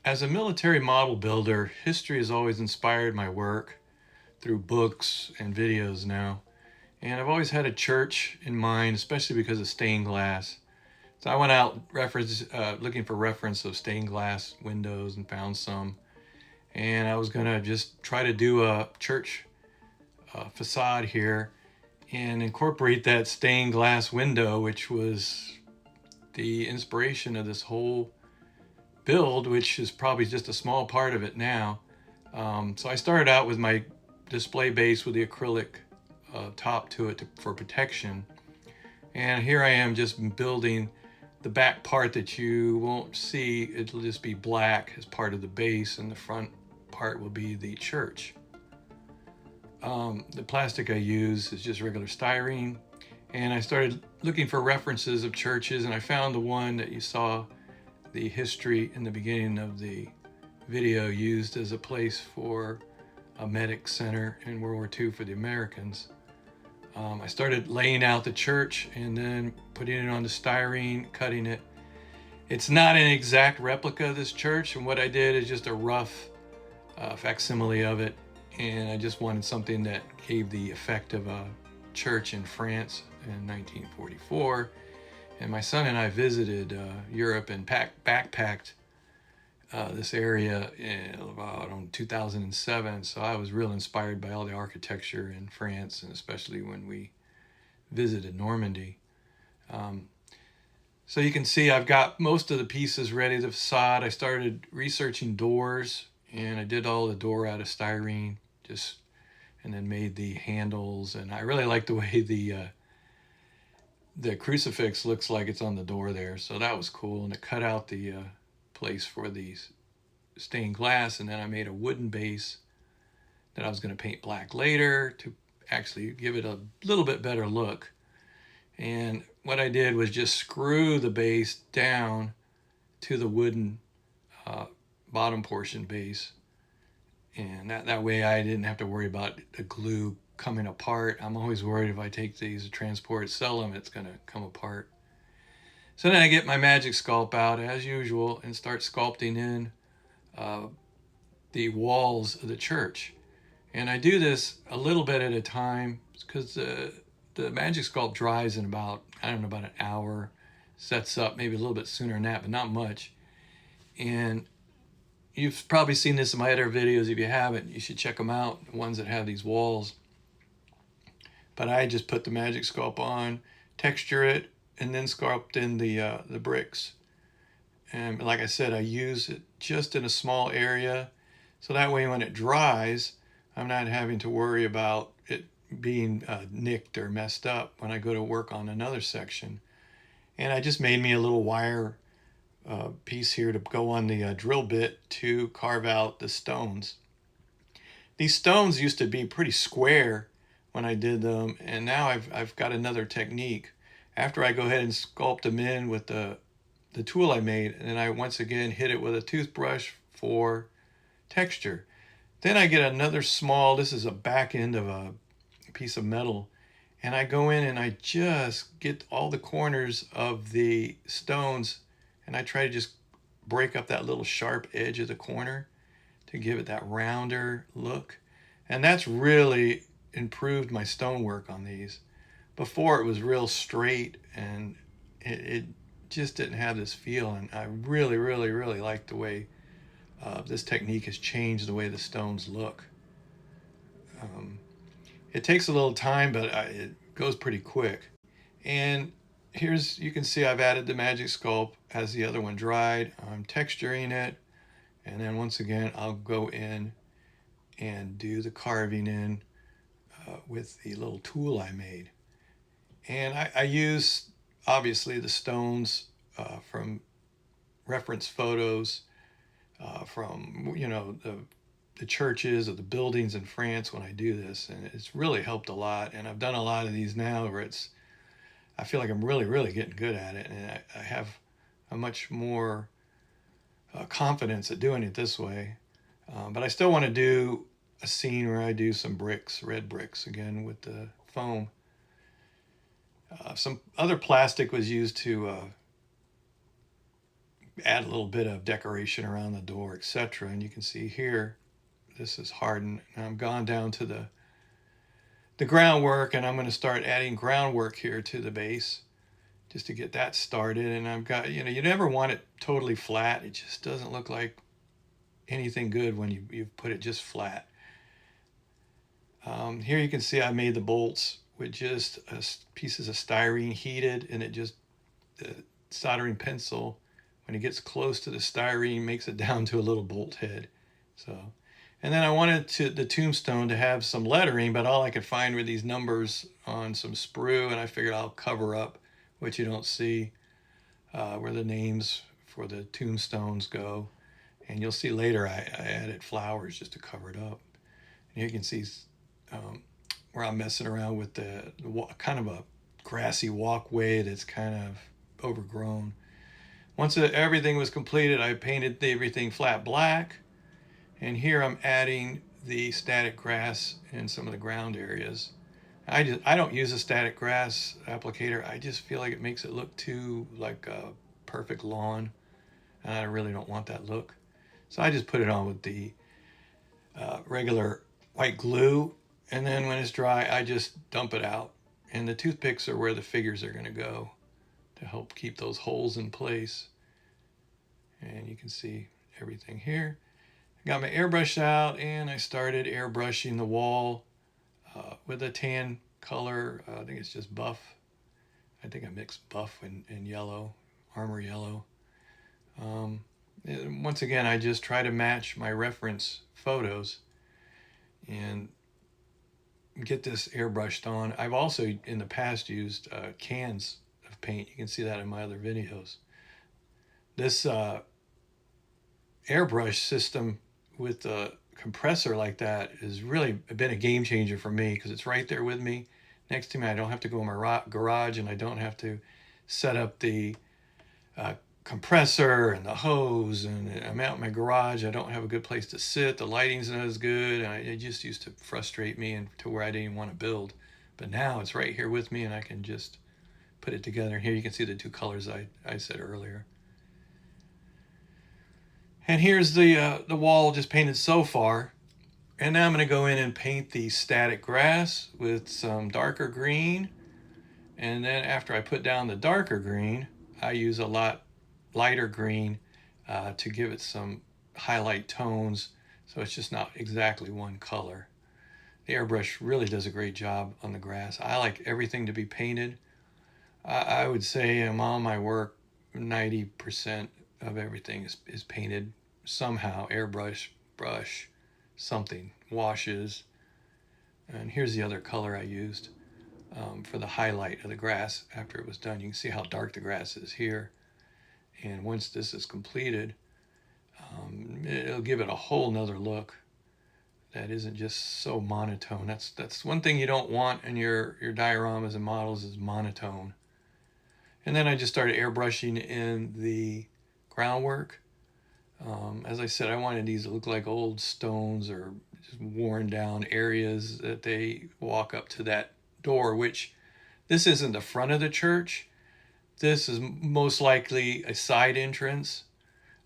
As a military model builder, history has always inspired my work through books and videos now. And I've always had a church in mind, especially because of stained glass. So I went out looking for reference of stained glass windows and found some. And I was going to just try to do a church facade here and incorporate that stained glass window, which was the inspiration of this whole build, which is probably just a small part of it now. So I started out with my display base with the acrylic top to it for protection. And here I am just building the back part that you won't see. It'll just be black as part of the base, and the front part will be the church. The plastic I use is just regular styrene. And I started looking for references of churches, and I found the one that you saw the history in the beginning of the video used as a place for a medic center in World War II for the Americans. I started laying out the church and then putting it on the styrene, cutting it. It's not an exact replica of this church, and what I did is just a rough facsimile of it, and I just wanted something that gave the effect of a church in France in 1944. And my son and I visited Europe and backpacked this area in 2007. So I was real inspired by all the architecture in France, and especially when we visited Normandy. So you can see I've got most of the pieces ready, the facade. I started researching doors, and I did all the door out of styrene, and then made the handles. And I really like the way the crucifix looks like it's on the door there, so that was cool. And I cut out the place for the stained glass, and then I made a wooden base that I was going to paint black later to actually give it a little bit better look. And what I did was just screw the base down to the wooden bottom portion base, and that way I didn't have to worry about the glue coming apart. I'm always worried if I take these to transport, sell them, it's going to come apart. So then I get my Magic Sculpt out as usual and start sculpting in the walls of the church. And I do this a little bit at a time because the Magic Sculpt dries in about an hour, sets up maybe a little bit sooner than that, but not much. And you've probably seen this in my other videos. If you haven't, you should check them out, the ones that have these walls. But I just put the Magic Sculpt on, texture it, and then sculpt in the bricks. And like I said, I use it just in a small area, so that way when it dries, I'm not having to worry about it being nicked or messed up when I go to work on another section. And I just made me a little wire piece here to go on the drill bit to carve out the stones. These stones used to be pretty square when I did them, and now I've got another technique. After I go ahead and sculpt them in with the tool I made, and then I once again hit it with a toothbrush for texture. Then I get another small, this is a back end of a piece of metal, and I go in and I just get all the corners of the stones, and I try to just break up that little sharp edge of the corner to give it that rounder look. And that's really improved my stonework on these. Before it was real straight, and it just didn't have this feel, and I really, really, really like the way this technique has changed the way the stones look. It takes a little time, but it goes pretty quick. And you can see I've added the Magic Sculpt as the other one dried. I'm texturing it, and then once again I'll go in and do the carving in with the little tool I made. And I use, obviously, the stones from reference photos from, the churches or the buildings in France when I do this. And it's really helped a lot. And I've done a lot of these now where I feel like I'm really, really getting good at it. And I have a much more confidence at doing it this way. But I still want to do a scene where I do some bricks, red bricks, again with the foam. Some other plastic was used to add a little bit of decoration around the door, etc. And you can see here, this is hardened. And I'm gone down to the groundwork, and I'm going to start adding groundwork here to the base just to get that started. And I've got, you know, you never want it totally flat. It just doesn't look like anything good when you put it just flat. Here you can see I made the bolts with just pieces of styrene heated, and it just, the soldering pencil, when it gets close to the styrene, makes it down to a little bolt head. So, and then I wanted the tombstone to have some lettering, but all I could find were these numbers on some sprue, and I figured I'll cover up what you don't see, where the names for the tombstones go. And you'll see later I added flowers just to cover it up. And you can see where I'm messing around with the kind of a grassy walkway that's kind of overgrown. Once everything was completed, I painted everything flat black. And here I'm adding the static grass in some of the ground areas. I don't use a static grass applicator. I just feel like it makes it look too like a perfect lawn, and I really don't want that look. So I just put it on with the regular white glue, and then when it's dry, I just dump it out. And the toothpicks are where the figures are going to go to help keep those holes in place. And you can see everything here. I got my airbrush out, and I started airbrushing the wall with a tan color. I think it's just buff. I think I mixed buff and yellow, armor yellow. Once again, I just try to match my reference photos and get this airbrushed on. I've also in the past used cans of paint. You can see that in my other videos. This airbrush system with a compressor like that has really been a game changer for me, because it's right there with me, next to me. I don't have to go in my garage, and I don't have to set up the compressor and the hose, and I'm out in my garage. I don't have a good place to sit. The lighting's not as good, and it just used to frustrate me and to where I didn't even want to build. But now it's right here with me, and I can just put it together. Here you can see the two colors I said earlier. And here's the wall just painted so far. And now I'm going to go in and paint the static grass with some darker green. And then after I put down the darker green, I use a lot lighter green to give it some highlight tones, so it's just not exactly one color. The airbrush really does a great job on the grass. I like everything to be painted. I would say in all my work, 90% of everything is painted somehow. Airbrush, brush, something, washes. And here's the other color I used for the highlight of the grass after it was done. You can see how dark the grass is here. And once this is completed, it'll give it a whole nother look that isn't just so monotone. That's one thing you don't want in your dioramas and models, is monotone. And then I just started airbrushing in the groundwork. As I said, I wanted these to look like old stones or just worn down areas that they walk up to that door, which this isn't the front of the church. This is most likely a side entrance.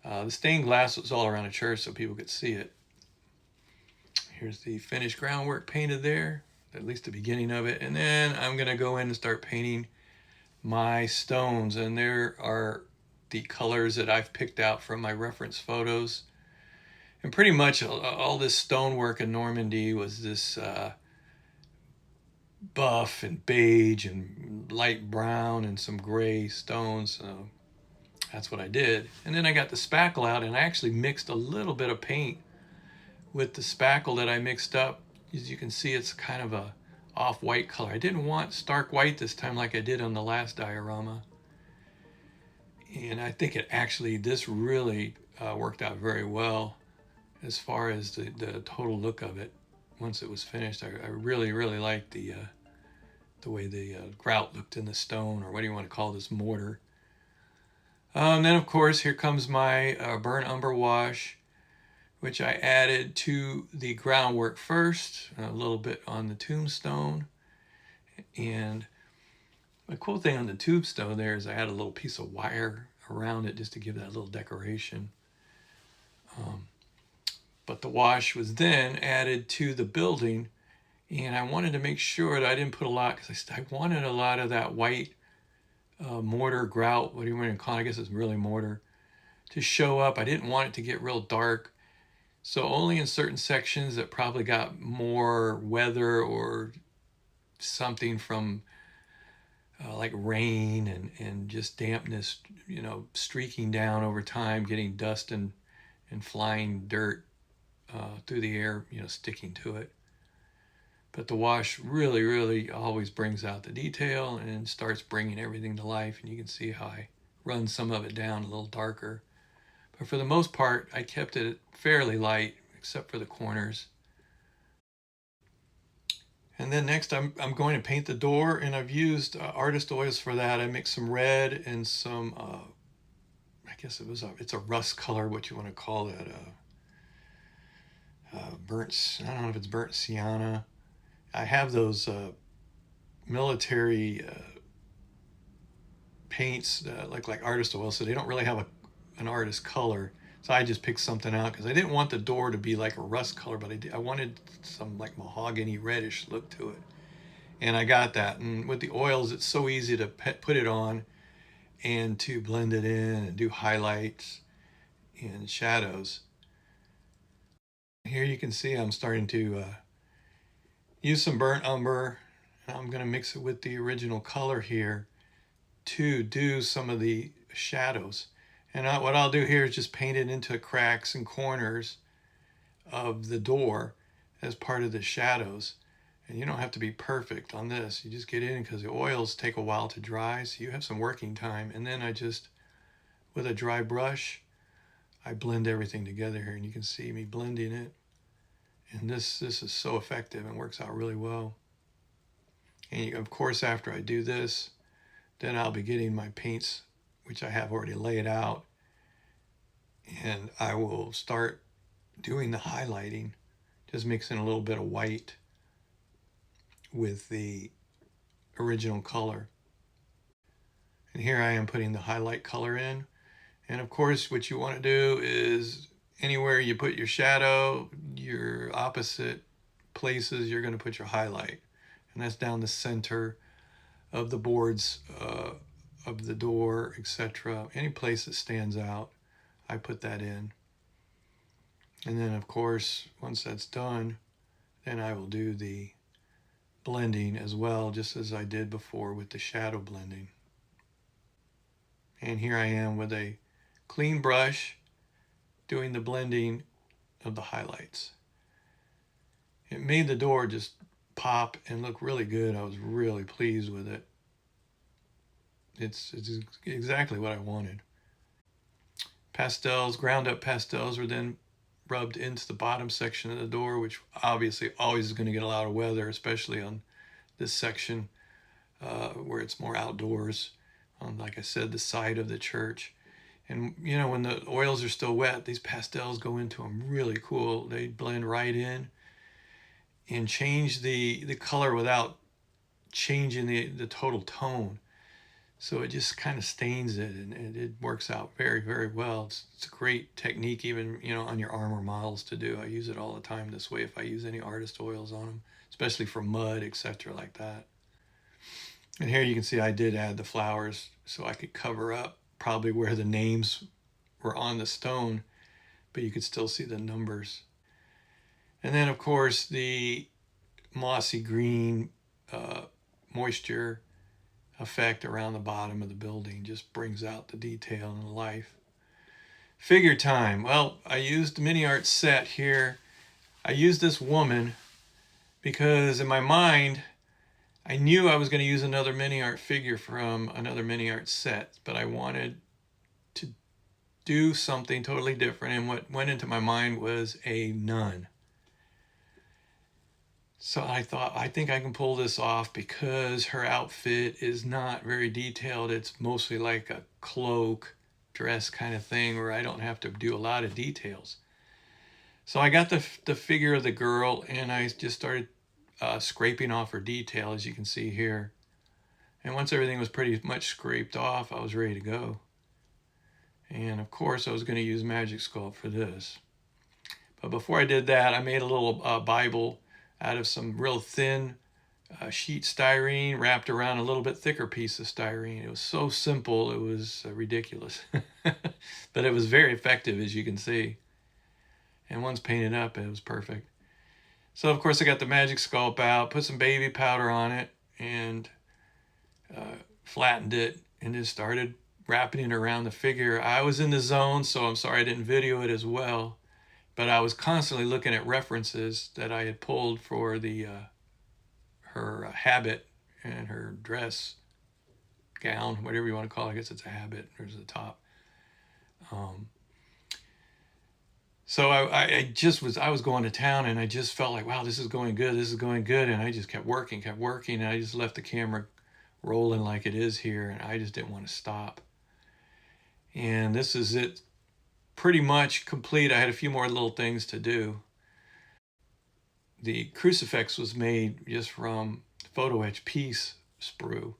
The stained glass was all around the church so people could see it. Here's the finished groundwork painted there, at least the beginning of it. And then I'm going to go in and start painting my stones. And there are the colors that I've picked out from my reference photos. And pretty much all this stonework in Normandy was this buff and beige and light brown and some gray stones. So that's what I did. And then I got the spackle out, and I actually mixed a little bit of paint with the spackle that I mixed up. As you can see, it's kind of a off-white color. I didn't want stark white this time like I did on the last diorama. And I think this really worked out very well as far as the total look of it. Once it was finished, I really, really liked the way the grout looked in the stone, or what do you want to call this, mortar. And then, of course, here comes my burnt umber wash, which I added to the groundwork first, a little bit on the tombstone. And the cool thing on the tombstone there is I had a little piece of wire around it just to give that little decoration. But the wash was then added to the building, and I wanted to make sure that I didn't put a lot, because I wanted a lot of that white mortar grout, what do you want to call it? I guess it's really mortar, to show up. I didn't want it to get real dark. So only in certain sections that probably got more weather or something from like rain and just dampness, streaking down over time, getting dust and flying dirt through the air, sticking to it. But the wash really, really always brings out the detail and starts bringing everything to life. And you can see how I run some of it down a little darker. But for the most part, I kept it fairly light, except for the corners. And then next, I'm going to paint the door, and I've used artist oils for that. I mixed some red and some, I guess it's a rust color, what you want to call that, burnt, I don't know if it's burnt sienna. I have those military paints like artist oil, so they don't really have an artist color. So I just picked something out because I didn't want the door to be like a rust color, but I wanted some like mahogany reddish look to it. And I got that. And with the oils, it's so easy to put it on and to blend it in and do highlights and shadows. Here you can see I'm starting to use some burnt umber. I'm going to mix it with the original color here to do some of the shadows. And what I'll do here is just paint it into cracks and corners of the door as part of the shadows. And you don't have to be perfect on this. You just get in because the oils take a while to dry, so you have some working time. And then I just, with a dry brush, I blend everything together here, and you can see me blending it. And this is so effective and works out really well. And of course, after I do this, then I'll be getting my paints, which I have already laid out, and I will start doing the highlighting, just mixing a little bit of white with the original color. And here I am putting the highlight color in. And of course, what you want to do is anywhere you put your shadow, your opposite places, you're going to put your highlight. And that's down the center of the boards of the door, etc. Any place that stands out, I put that in. And then of course, once that's done, then I will do the blending as well, just as I did before with the shadow blending. And here I am with a clean brush doing the blending of the highlights. It made the door just pop and look really good. I was really pleased with it. It's exactly what I wanted. Pastels, ground up pastels, were then rubbed into the bottom section of the door, which obviously always is going to get a lot of weather, especially on this section where it's more outdoors, on, like I said, the side of the church. And when the oils are still wet, these pastels go into them really cool. They blend right in and change the color without changing the total tone. So it just kind of stains it, and it works out very, very well. It's a great technique, even on your armor models to do. I use it all the time this way if I use any artist oils on them, especially for mud, etc. like that. And here you can see I did add the flowers so I could cover up probably where the names were on the stone, but you could still see the numbers. And then of course the mossy green moisture effect around the bottom of the building just brings out the detail and the life. Figure time. Well, I used the mini art set here. I used this woman because in my mind I knew I was going to use another mini art figure from another mini art set, but I wanted to do something totally different, and what went into my mind was a nun. So I thought, I think I can pull this off because her outfit is not very detailed. It's mostly like a cloak dress kind of thing where I don't have to do a lot of details. So I got the figure of the girl, and I just started scraping off her detail, as you can see here. And once everything was pretty much scraped off, I was ready to go. And of course I was going to use Magic Sculpt for this. But before I did that, I made a little Bible out of some real thin sheet styrene wrapped around a little bit thicker piece of styrene. It was so simple, it was ridiculous. But it was very effective, as you can see. And once painted up, it was perfect. So of course I got the Magic Sculpt out, put some baby powder on it, and flattened it, and just started wrapping it around the figure. I was in the zone, so I'm sorry I didn't video it as well. But I was constantly looking at references that I had pulled for the her habit and her dress, gown, whatever you want to call it. I guess it's a habit. There's the top. So I was going to town, and I just felt like, wow, this is going good. This is going good. And I just kept working. And I just left the camera rolling like it is here. And I just didn't want to stop. And this is it. Pretty much complete. I had a few more little things to do. The crucifix was made just from photo etch piece sprue,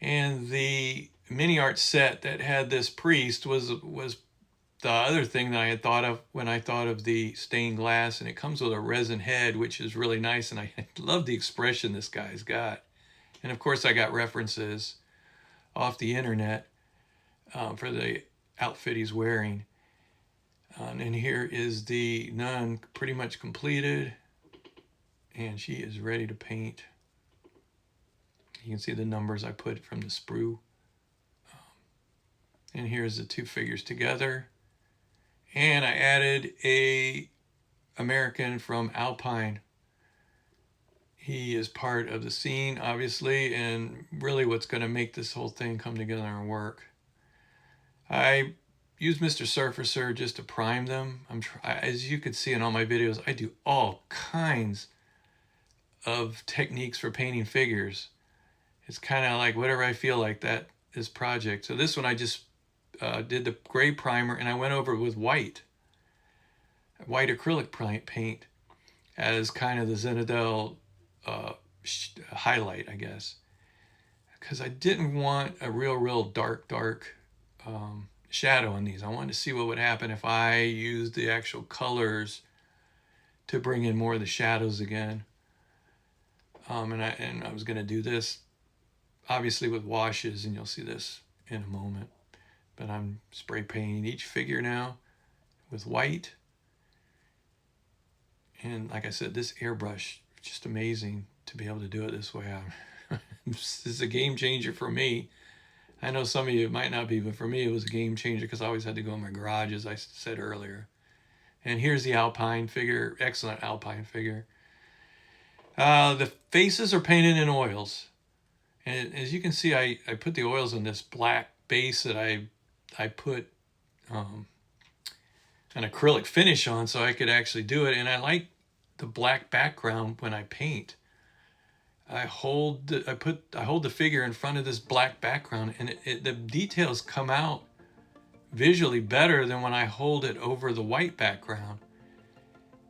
and the mini art set that had this priest was the other thing that I had thought of when I thought of the stained glass. And it comes with a resin head, which is really nice, and I love the expression this guy's got. And of course I got references off the internet for the outfit he's wearing. And here is the nun pretty much completed, and she is ready to paint. You can see the numbers I put from the sprue. And here's the two figures together. And I added a American from Alpine. He is part of the scene, obviously, and really what's going to make this whole thing come together and work. I use Mr. Surfacer just to prime them. As you can see in all my videos, I do all kinds of techniques for painting figures. It's kind of like whatever I feel like this project. So this one I just did the gray primer, and I went over it with white acrylic paint as kind of the Zenadel highlight, I guess, because I didn't want a real dark shadow on these. I wanted to see what would happen if I used the actual colors to bring in more of the shadows again. And I was going to do this obviously with washes, and you'll see this in a moment. But I'm spray painting each figure now with white. And like I said, this airbrush, just amazing to be able to do it this way. This is a game changer for me. I know some of you it might not be, but for me it was a game changer because I always had to go in my garage, as I said earlier. And here's the Alpine figure, excellent Alpine figure. The faces are painted in oils. And as you can see, I put the oils on this black base that I put an acrylic finish on so I could actually do it. And I like the black background when I paint. I hold the figure in front of this black background, and the details come out visually better than when I hold it over the white background.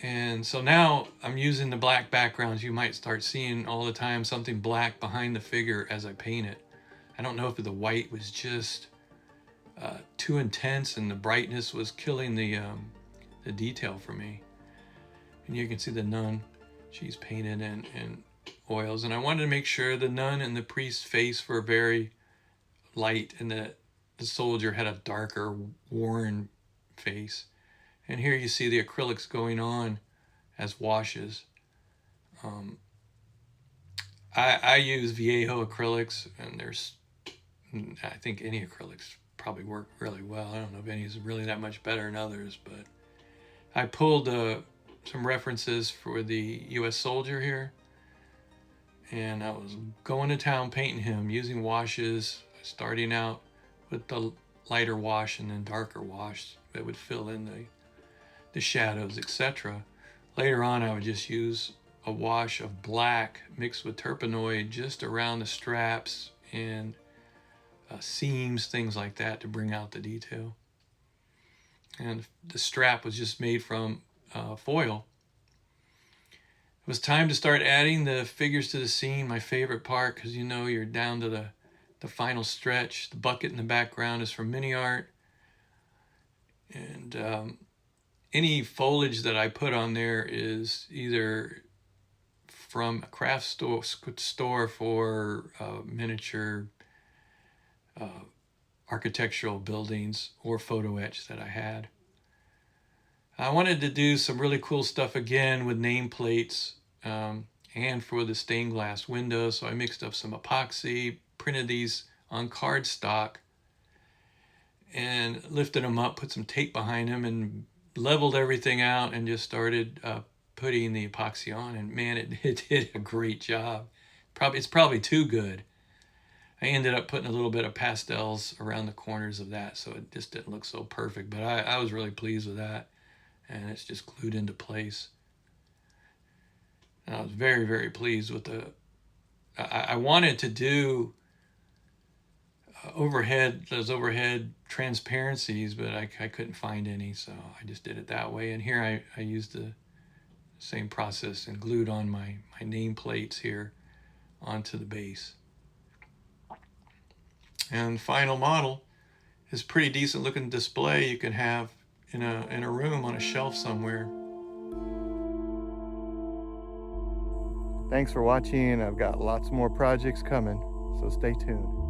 And so now I'm using the black backgrounds. You might start seeing all the time something black behind the figure as I paint it. I don't know if the white was just too intense and the brightness was killing the detail for me. And you can see the nun, she's painted in oils. And I wanted to make sure the nun and the priest's face were very light, and the soldier had a darker, worn face. And here you see the acrylics going on as washes. I use Viejo acrylics, and I think any acrylics probably work really well. I don't know if any is really that much better than others, but I pulled some references for the U.S. soldier here, and I was going to town painting him using washes, starting out with the lighter wash and then darker wash that would fill in the shadows, etc. Later on, I would just use a wash of black mixed with turpenoid just around the straps and seams, things like that, to bring out the detail. And the strap was just made from foil. It was time to start adding the figures to the scene, my favorite part, because you know you're down to the final stretch. The bucket in the background is from mini art. And any foliage that I put on there is either from a craft store for miniature architectural buildings or photo etch that I had. I wanted to do some really cool stuff again with nameplates and for the stained glass windows. So I mixed up some epoxy, printed these on cardstock, and lifted them up, put some tape behind them, and leveled everything out and just started putting the epoxy on. And man, it did a great job. It's probably too good. I ended up putting a little bit of pastels around the corners of that, so it just didn't look so perfect. But I was really pleased with that, and it's just glued into place. And I was very, very pleased with the. I wanted to do those overhead transparencies, but I couldn't find any, so I just did it that way. And here I used the same process and glued on my name plates here onto the base. And the final model is pretty decent looking display you can have in a room on a shelf somewhere. Thanks for watching. I've got lots more projects coming, so stay tuned.